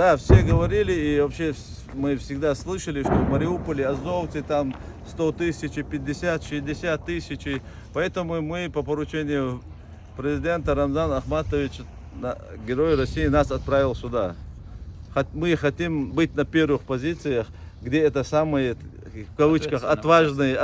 Да, все говорили, и вообще мы всегда слышали, что в Мариуполе азовцы там 100 тысяч, 50, 60 тысяч. Поэтому мы по поручению президента Рамзана Ахматовича, Герой России, нас отправил сюда. Мы хотим быть на первых позициях, где это самые, в кавычках, отважные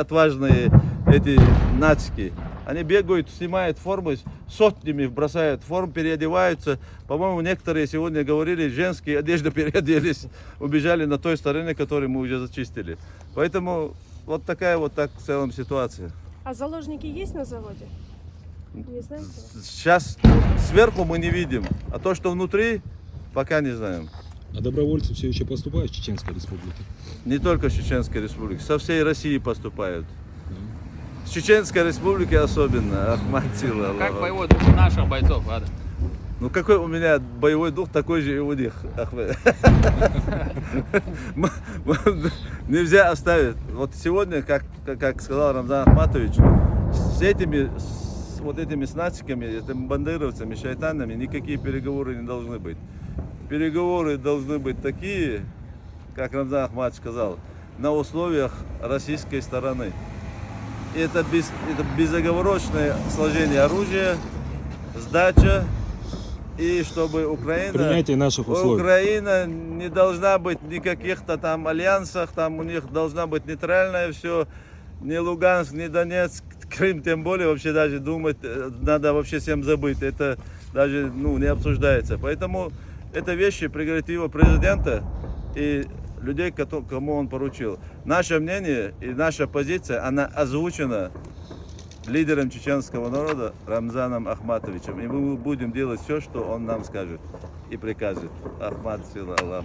эти нацики. Они бегают, снимают формы, сотнями бросают форму, переодеваются. По-моему, некоторые сегодня говорили, женские одежды переоделись, убежали на той стороне, которую мы уже зачистили. Поэтому вот такая вот так в целом ситуация. А заложники есть на заводе? Не знаете? Сейчас сверху мы не видим, а то, что внутри, пока не знаем. А добровольцы все еще поступают в Чеченской Республике? Не только в Чеченской Республике, со всей России поступают. С Чеченской Республики особенно, Ахмат Сила. Как боевой дух наших бойцов, Ада? Ну какой у меня боевой дух, такой же и у них. Нельзя оставить. Вот сегодня, как сказал Рамзан Ахматович, с этими нациками, этими бандеровцами, шайтанами никакие переговоры не должны быть. Переговоры должны быть такие, как Рамзан Ахматович сказал, на условиях российской стороны. Это безоговорочное сложение оружия, сдача, и чтобы Принятие наших условий. Украина не должна быть ни каких-то там альянсах, там у них должна быть нейтральное все, ни Луганск, ни Донецк, Крым, тем более вообще даже думать, надо вообще всем забыть, это даже не обсуждается. Поэтому это вещи прерогатива президента и людей, кому он поручил. Наше мнение и наша позиция, она озвучена лидером чеченского народа Рамзаном Ахматовичем. И мы будем делать все, что он нам скажет и прикажет. Ахмат Сила Аллах.